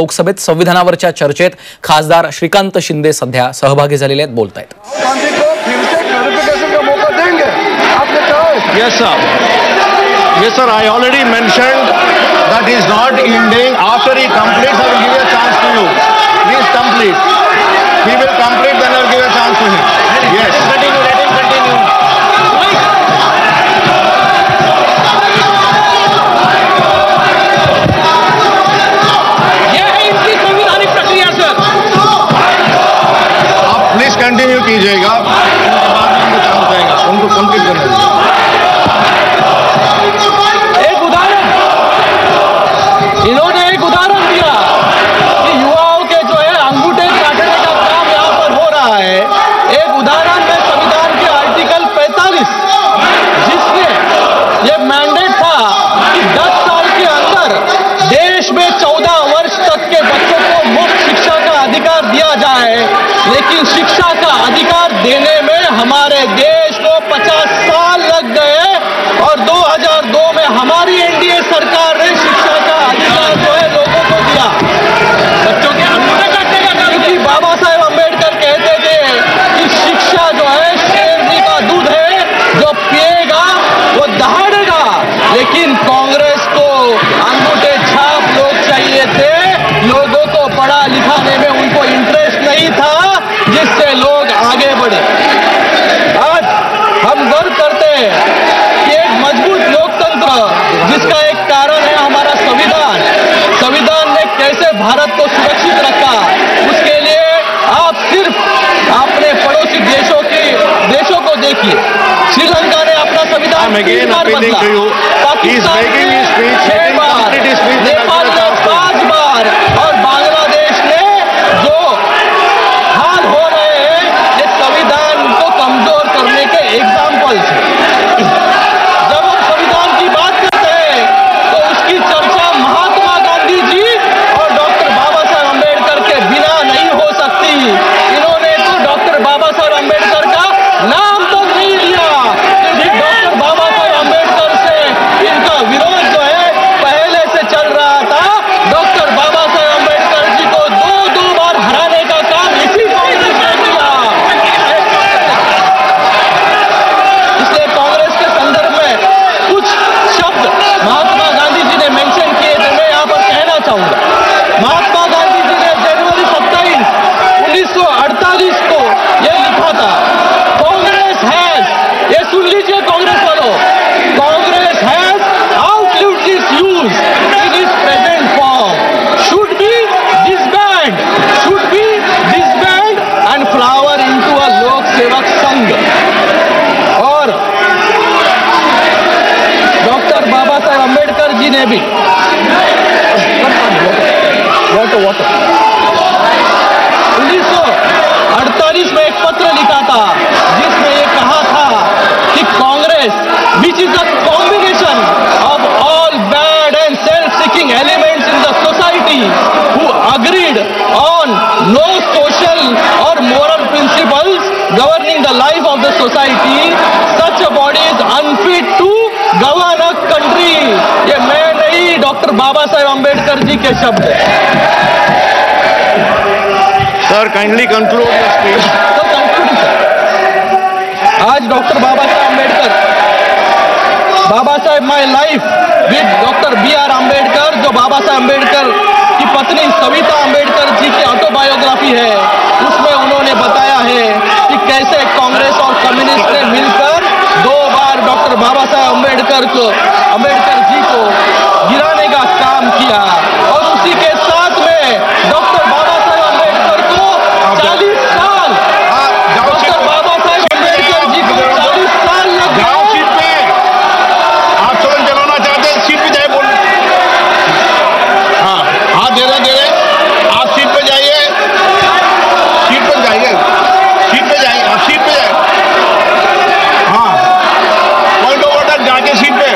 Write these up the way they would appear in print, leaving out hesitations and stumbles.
लोकसभेत संविधानावरच्या चर्चेत खासदार श्रीकांत शिंदे सध्या सहभागी झालेले आहेत, बोलतायत। Yes sir, I already mentioned that he is not ending. After he completes, I will give a chance to you. Please complete. He will complete, then I will give a chance to him. Yes. Continue, let him continue. यह है इनकी संवैधानिक प्रक्रिया sir. आप please continue कीजिएगा, उनको complete करना है। इन्होंने एक उदाहरण दिया कि युवाओं के जो है अंगूठे काटने का काम यहाँ पर हो रहा है। एक उदाहरण में संविधान के आर्टिकल 45 जिसमें ये मैंडेट था कि 10 साल के अंदर देश में 14 वर्ष तक के बच्चों को मुफ्त शिक्षा का अधिकार दिया जाए, लेकिन शिक्षा का अधिकार देने में हमारे देश को 50 साल लग गए और 2002 में हमारी एनडीए सरकार ने शिक्षा का अधिकार जो है लोगों को दिया। बच्चों के अंगूठे काटने का काम, क्योंकि बाबा साहेब अम्बेडकर कहते थे कि शिक्षा जो है शेरनी का दूध है, जो पिएगा वो दहाड़ेगा। लेकिन कांग्रेस को अंगूठे छाप लोग चाहिए थे, लोगों को पढ़ा लिखाने में उनको इंटरेस्ट नहीं था, जिससे लोग आगे बढ़े। आज हम गर्व करते हैं कि एक मजबूत लोकतंत्र जिसका एक कारण है हमारा संविधान। संविधान ने कैसे भारत को सुरक्षित रखा, उसके लिए आप सिर्फ अपने पड़ोसी देशों को देखिए। श्रीलंका ने अपना संविधान 3 बार बदला, पाकिस्तान ने 6 बार, नेपाल ने 5 बार और बांग्लादेश ने जो हाल हो रहे हैं ये संविधान को कमजोर करने के एग्जाम्पल्स हैं। जब हम संविधान की बात करते हैं तो उसकी चर्चा महात्मा गांधी जी और डॉक्टर बाबा साहेब अम्बेडकर के बिना नहीं हो सकती। इन्होंने तो डॉक्टर बाबा साहेब अम्बेडकर का नाम तक नहीं लिया, क्योंकि डॉक्टर बाबा साहेब अम्बेडकर से इनका विरोध जो है पहले से चल रहा था। डॉक्टर बाबा साहेब अम्बेडकर जी को 2 बार हराने का काम इसी कांग्रेस ने किया। इसलिए कांग्रेस के संदर्भ में कुछ शब्द महात्मा गांधी जी ने मेंशन किए थे, मैं यहाँ पर कहना चाहूंगा। महात्मा गांधी जी ने जनवरी 27, 1948 को यह लिखा था, कांग्रेस हैज, ये सुन लीजिए कांग्रेस वालों, Congress has outlived its use in its present form, should be disband and flower into a लोक सेवक संघ। और डॉक्टर बाबा साहेब अम्बेडकर जी ने भी 1948 में एक पत्र लिखा था जिसमें ये कहा था कि Congress which is a combination of all bad and self seeking elements in the society who agreed on no social or moral principles governing the life of the society, such a body is unfit to govern a country. ये मैं नहीं, doctor Baba Saheb Ambedkar ji के शब्द है। Sir, kindly conclude your speech. तो conclude sir। आज doctor Baba Saheb Ambedkar, Baba Saheb my life with doctor BR Ambedkar, जो बाबा साहेब अम्बेडकर की पत्नी सविता अम्बेडकर जी की ऑटोबायोग्राफी है, उसमें उन्होंने बताया है कि कैसे कांग्रेस और कम्युनिस्ट ने मिलकर 2 बार डॉक्टर बाबा साहेब अम्बेडकर जी को गिराने का काम किया। और उसी के साथ में डॉक्टर बाबा साहेब अम्बेडकर को 40 साल, डॉक्टर बाबा साहेब अम्बेडकर जी को 40 साल लग गए। सीट पे आप तुरंत जलाना चाहते हैं, सीट पे जाए बोल। हाँ, हाथ दे रहे आप सीट पे जाइए, सीट पे जाइए, सीट पे जाइए, आप सीट पे जाइए। हाँ, पॉइंट ऑफ ऑर्डर, जाके सीट पे।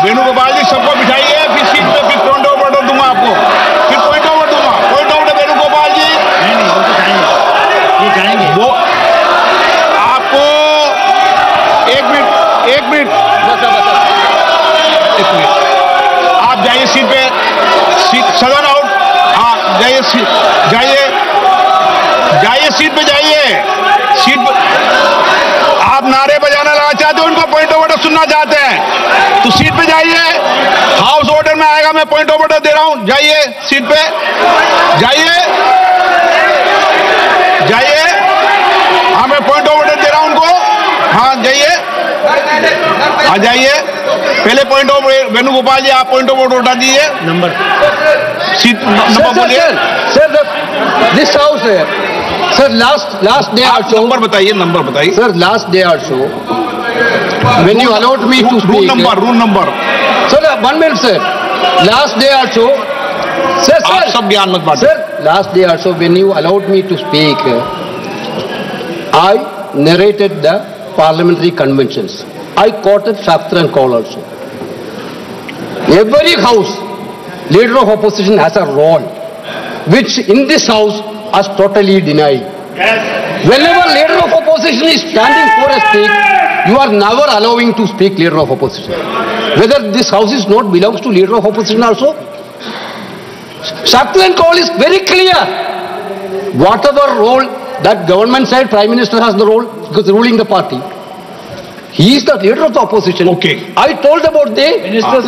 वेणुगोपाल जी सबको बिठाइए, फिर सीट पे, फिर जाइए जाइए जाइए सीट पे जाइए। सीट पे आप नारे बजाना लगा चाहते हो, उनको पॉइंट ऑफ ऑर्डर सुनना चाहते हैं तो सीट पे जाइए। हाउस ऑर्डर में आएगा, मैं पॉइंट ऑफ ऑर्डर दे रहा हूं। जाइए सीट पे जाइए जाइए। हाँ, मैं पॉइंट ऑफ ऑर्डर दे रहा हूं उनको। हाँ जाइए, आ जाइए। पहले पॉइंट ऑफ वेणुगोपाल जी, आप पॉइंट ऑफ ऑर्डर उठा दीजिए। नंबर सीट नंबर बोलिए sir. This house sir last day also, number बताइए, नंबर बताइए sir. Last day also when you allowed me to speak, rule number sir, 1 minute sir. Last day also, sir, आप सब ज्ञान मत बांटो। sir, last day also when you allowed me to speak, I narrated the parliamentary conventions. I quoted Shastra and Call also. Every house, leader of opposition has a role, which in this house is totally denied. Whenever leader of opposition is standing for a speak, you are never allowing to speak leader of opposition. Whether this house is not belongs to leader of opposition also. Shastra and Call is very clear. Whatever role that government side, Prime Minister has the role because ruling the party. He is the leader of the opposition. Okay. I told about the minister.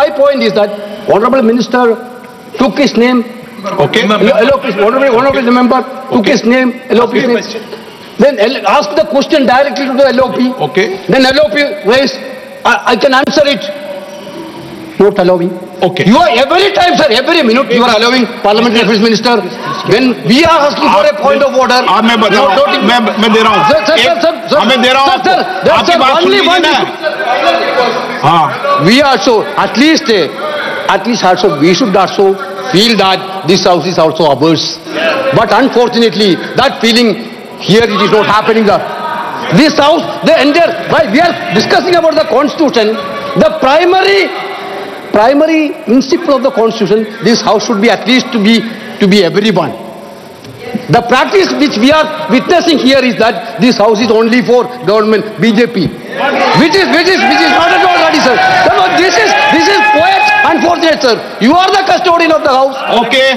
My point is that Honorable Minister took his name. Okay. Honorable member took his name. LOP name. Then ask the question directly to the LOP. Okay. Then LOP raised. I can answer it. Not allowing. Okay. You are every time, sir, every minute you are allowing Parliamentary Affairs Minister. When we are asking for a point of order. मैं बता रहा हूँ, मैं दे रहा हूँ। Sir, मैं दे रहा हूँ आपको। आपकी बात सुन लीजिए ना। हाँ। We also at least also we should also feel that this house is also ours. But unfortunately, that feeling here it is not happening. This house, the entire, while we are discussing about the constitution, the primary principle of the constitution, this house should be at least to be everyone. The practice which we are witnessing here is that this house is only for government, BJP, which is not at all ready, sir. This is quite unfortunate, sir. You are the custodian of the house. Okay,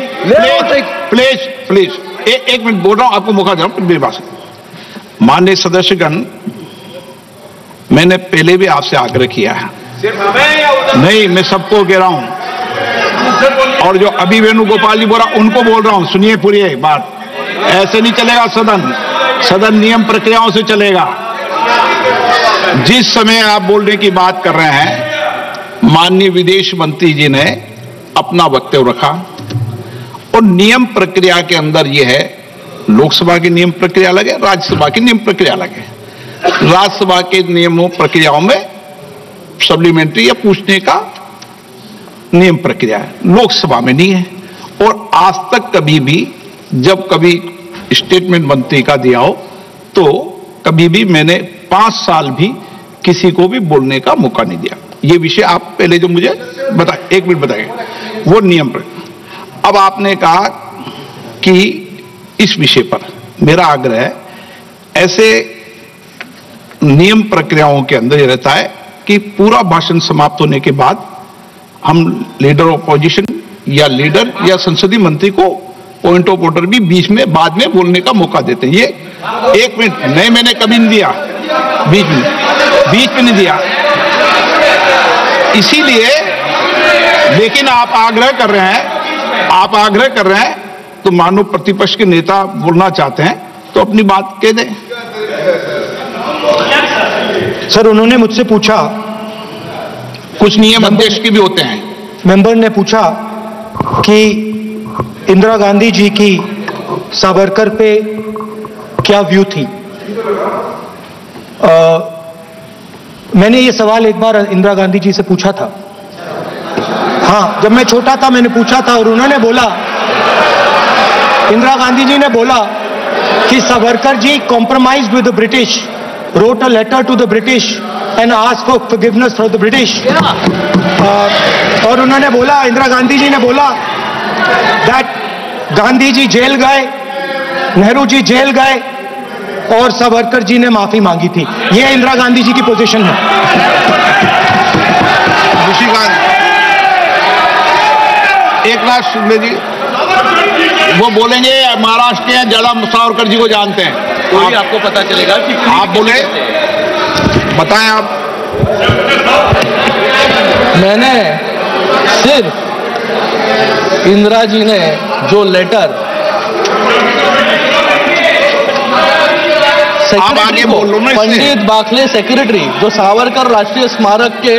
please. एक minute बोल रहा हूं, आपको मौका दे रहा हूं मेरी बात। माननीय सदस्यगण, मैंने पहले भी आपसे आग्रह किया है। नहीं, मैं सबको कह रहा हूं, और जो अभी वेणुगोपाल जी बोल रहा उनको बोल रहा हूं, सुनिए पूरी बात। ऐसे नहीं चलेगा सदन नियम प्रक्रियाओं से चलेगा। जिस समय आप बोलने की बात कर रहे हैं, माननीय विदेश मंत्री जी ने अपना वक्तव्य रखा और नियम प्रक्रिया के अंदर यह है, लोकसभा की नियम प्रक्रिया अलग है, राज्यसभा की नियम प्रक्रिया अलग है। राज्यसभा के नियमों प्रक्रियाओं में सप्लीमेंट्री या पूछने का नियम प्रक्रिया है, लोकसभा में नहीं है। और आज तक कभी भी जब कभी स्टेटमेंट मंत्री का दिया हो तो कभी भी मैंने 5 साल भी किसी को भी बोलने का मौका नहीं दिया। ये विषय आप पहले जो मुझे एक मिनट बताइए, वो नियम प्रक्रिया। अब आपने कहा कि इस विषय पर मेरा आग्रह है, ऐसे नियम प्रक्रियाओं के अंदर यह रहता है कि पूरा भाषण समाप्त होने के बाद हम लीडर ऑफ अपोजिशन या लीडर या संसदीय मंत्री को पॉइंट ऑफ ऑर्डर भी बीच में बाद में बोलने का मौका देते हैं। ये 1 मिनट नहीं, मैंने कभी नहीं दिया, बीच में नहीं दिया। इसीलिए, लेकिन आप आग्रह कर रहे हैं तो मानो प्रतिपक्ष के नेता बोलना चाहते हैं तो अपनी बात कह दें। सर, उन्होंने मुझसे पूछा, कुछ नियम अध्यक्ष के भी होते हैं। मेंबर ने पूछा कि इंदिरा गांधी जी की सावरकर पे क्या व्यू थी। मैंने ये सवाल एक बार इंदिरा गांधी जी से पूछा था। हाँ, जब मैं छोटा था मैंने पूछा था और उन्होंने बोला, इंदिरा गांधी जी ने बोला कि Savarkar ji compromised with the British, wrote a letter to the British and asked for forgiveness from the British. और उन्होंने बोला, इंदिरा गांधी जी ने बोला that गांधी जी जेल गए, नेहरू जी जेल गए और सावरकर जी ने माफी मांगी थी। ये इंदिरा गांधी जी की पोजीशन है। एक लाख शिंदे जी, वो बोलेंगे महाराष्ट्र के ज्यादा सावरकर जी को जानते हैं। तो ही आपको पता चलेगा कि आप बोले, बताएं आप। मैंने सिर्फ इंदिरा जी ने जो लेटर आगे बोल लो ना, पंडित बाखले सेक्रेटरी जो सावरकर राष्ट्रीय स्मारक के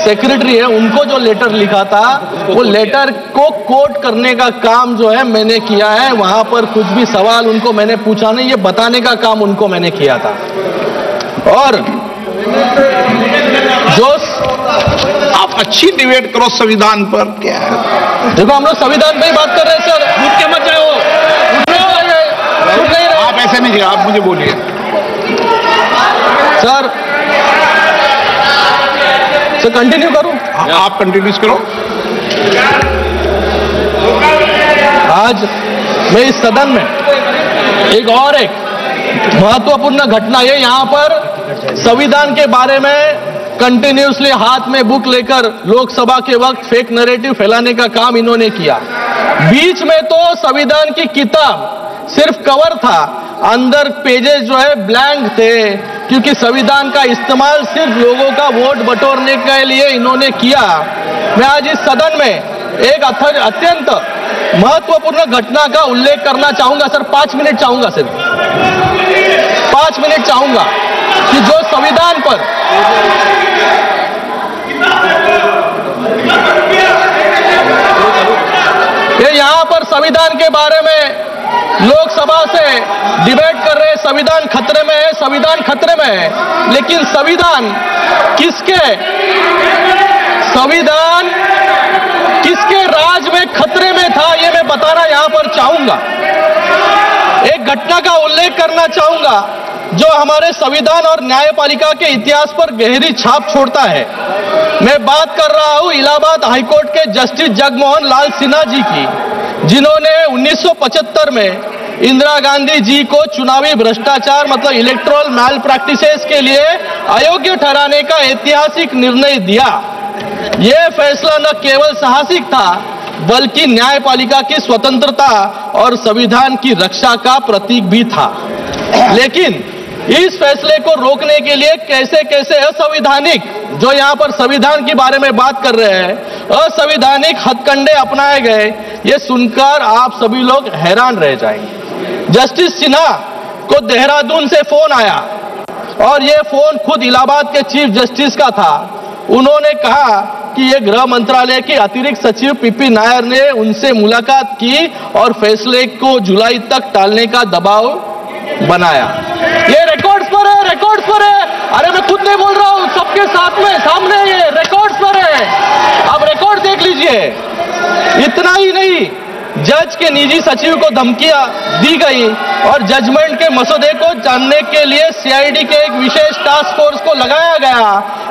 सेक्रेटरी है, उनको जो लेटर लिखा था वो लेटर को कोट करने का काम जो है मैंने किया है। वहां पर कुछ भी सवाल उनको मैंने पूछा नहीं, ये बताने का काम उनको मैंने किया था। और जो आप अच्छी डिबेट करो संविधान पर, क्या है? देखो हम लोग संविधान पे ही बात कर रहे हैं सर, उठ के मत जाओ, आप ऐसे नहीं, आप मुझे बोलिए सर कंटिन्यू करूं? आप कंटिन्यू करो। आज मैं इस सदन में एक महत्वपूर्ण घटना है, यहाँ पर संविधान के बारे में कंटिन्यूसली हाथ में बुक लेकर लोकसभा के वक्त फेक नैरेटिव फैलाने का काम इन्होंने किया। बीच में तो संविधान की किताब सिर्फ कवर था, अंदर पेजेस जो है ब्लैंक थे, क्योंकि संविधान का इस्तेमाल सिर्फ लोगों का वोट बटोरने के लिए इन्होंने किया। मैं आज इस सदन में एक अत्यंत महत्वपूर्ण घटना का उल्लेख करना चाहूंगा सर। 5 मिनट चाहूंगा, सिर्फ 5 मिनट चाहूंगा कि जो संविधान पर यहां पर संविधान के बारे में लोकसभा से डिबेट कर रहे हैं, संविधान खतरे में है, संविधान खतरे में है। लेकिन संविधान किसके राज में खतरे में था, ये मैं बताना यहां पर चाहूंगा। एक घटना का उल्लेख करना चाहूंगा जो हमारे संविधान और न्यायपालिका के इतिहास पर गहरी छाप छोड़ता है। मैं बात कर रहा हूं इलाहाबाद हाईकोर्ट के जस्टिस जगमोहन लाल सिन्हा जी की, जिन्होंने 1975 में इंदिरा गांधी जी को चुनावी भ्रष्टाचार मतलब इलेक्टोरल मैल प्रैक्टिसेस के लिए अयोग्य ठहराने का ऐतिहासिक निर्णय दिया। यह फैसला न केवल साहसिक था बल्कि न्यायपालिका की स्वतंत्रता और संविधान की रक्षा का प्रतीक भी था। लेकिन इस फैसले को रोकने के लिए कैसे कैसे असंवैधानिक, जो यहाँ पर संविधान के बारे में बात कर रहे हैं, असंवैधानिक हथकंडे अपनाए गए, ये सुनकर आप सभी लोग हैरान रह जाएंगे। जस्टिस सिन्हा को देहरादून से फोन आया और ये फोन खुद इलाहाबाद के चीफ जस्टिस का था। उन्होंने कहा कि ये गृह मंत्रालय के अतिरिक्त सचिव पीपी नायर ने उनसे मुलाकात की और फैसले को जुलाई तक टालने का दबाव बनाया। ये रिकॉर्ड्स पर है, रिकॉर्ड्स पर है। अरे मैं खुद नहीं बोल रहा हूं, सबके साथ में सामने ये रिकॉर्ड्स पर है, आप रिकॉर्ड देख लीजिए। इतना ही नहीं, जज के निजी सचिव को धमकियां दी गई और जजमेंट के मसौदे को जानने के लिए सीआईडी के एक विशेष टास्क फोर्स को लगाया गया।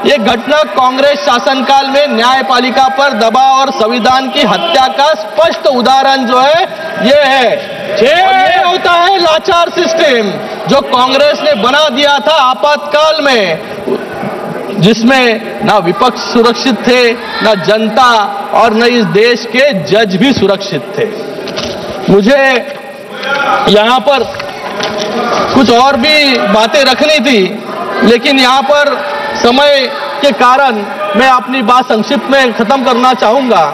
ये घटना कांग्रेस शासनकाल में न्यायपालिका पर दबाव और संविधान की हत्या का स्पष्ट उदाहरण जो है ये है। ये होता है लाचार सिस्टम जो कांग्रेस ने बना दिया था आपातकाल में, जिसमें ना विपक्ष सुरक्षित थे, ना जनता और न इस देश के जज भी सुरक्षित थे। मुझे यहाँ पर कुछ और भी बातें रखनी थी, लेकिन यहाँ पर समय के कारण मैं अपनी बात संक्षिप्त में खत्म करना चाहूंगा।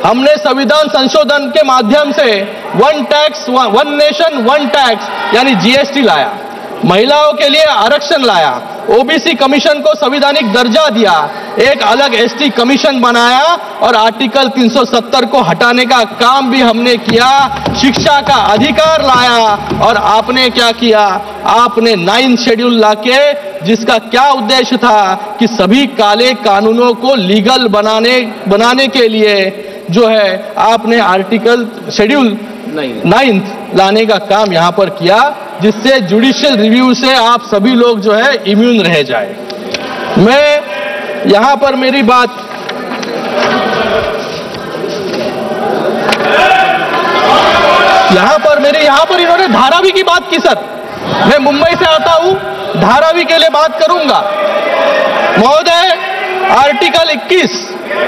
हमने संविधान संशोधन के माध्यम से वन नेशन वन टैक्स यानी जीएसटी लाया, महिलाओं के लिए आरक्षण लाया, ओबीसी कमीशन को संवैधानिक दर्जा दिया, एक अलग एसटी कमीशन बनाया और आर्टिकल 370 को हटाने का काम भी हमने किया, शिक्षा का अधिकार लाया। और आपने क्या किया? आपने 9 शेड्यूल लाके, जिसका क्या उद्देश्य था कि सभी काले कानूनों को लीगल बनाने के लिए जो है आपने आर्टिकल शेड्यूल 9 लाने का काम यहां पर किया, जिससे जुडिशियल रिव्यू से आप सभी लोग जो है इम्यून रह जाए। मैं यहां पर मेरी बात यहां पर इन्होंने धारावी की बात की। सर मैं मुंबई से आता हूं, धारावी के लिए बात करूंगा। महोदय, आर्टिकल 21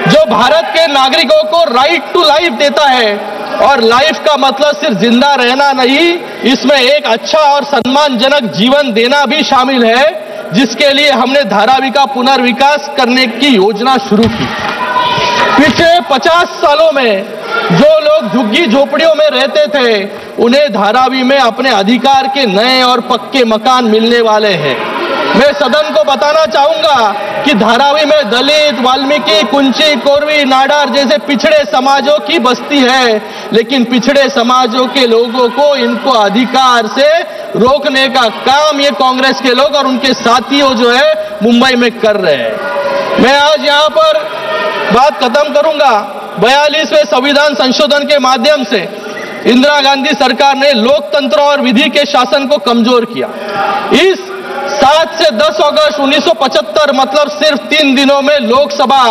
जो भारत के नागरिकों को राइट टू लाइफ देता है, और लाइफ का मतलब सिर्फ जिंदा रहना नहीं, इसमें एक अच्छा और सम्मानजनक जीवन देना भी शामिल है, जिसके लिए हमने धारावी का पुनर्विकास करने की योजना शुरू की। पिछले 50 सालों में जो लोग झुग्गी झोपड़ियों में रहते थे, उन्हें धारावी में अपने अधिकार के नए और पक्के मकान मिलने वाले हैं। मैं सदन को बताना चाहूंगा कि धारावी में दलित, वाल्मीकि, कुंची, कोरवी, नाडार जैसे पिछड़े समाजों की बस्ती है, लेकिन पिछड़े समाजों के लोगों को इनको अधिकार से रोकने का काम ये कांग्रेस के लोग और उनके साथियों जो है मुंबई में कर रहे हैं। मैं आज यहाँ पर बात खत्म करूंगा। 42वें संविधान संशोधन के माध्यम से इंदिरा गांधी सरकार ने लोकतंत्र और विधि के शासन को कमजोर किया। इस 7 से 10 अगस्त 1975 मतलब सिर्फ 3 दिनों में लोकसभा,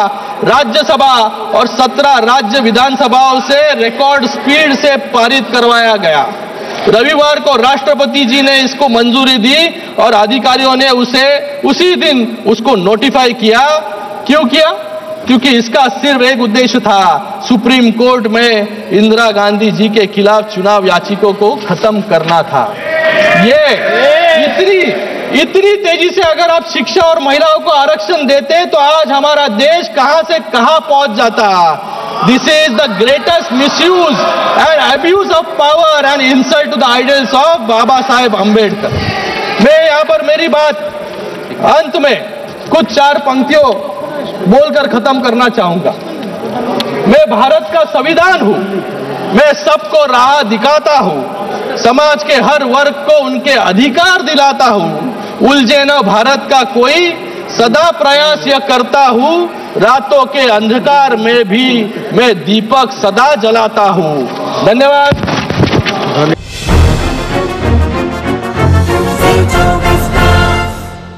राज्यसभा और 17 राज्य विधानसभाओं से रिकॉर्ड स्पीड से पारित करवाया गया। रविवार को राष्ट्रपति जी ने इसको मंजूरी दी और अधिकारियों ने उसी दिन उसको नोटिफाई किया। क्यों किया? क्योंकि इसका सिर्फ एक उद्देश्य था, सुप्रीम कोर्ट में इंदिरा गांधी जी के खिलाफ चुनाव याचिकों को खत्म करना था। ये इतनी तेजी से अगर आप शिक्षा और महिलाओं को आरक्षण देते तो आज हमारा देश कहां से कहां पहुंच जाता। This is the greatest misuse and abuse of power and insult to the ideals of Baba Saheb Ambedkar. मैं यहां पर मेरी बात अंत में कुछ 4 पंक्तियों बोलकर खत्म करना चाहूंगा। मैं भारत का संविधान हूं, मैं सबको राह दिखाता हूं, समाज के हर वर्ग को उनके अधिकार दिलाता हूं, उलझे न भारत का कोई, सदा प्रयास यह करता हूं, रातों के अंधकार में भी मैं दीपक सदा जलाता हूं। धन्यवाद।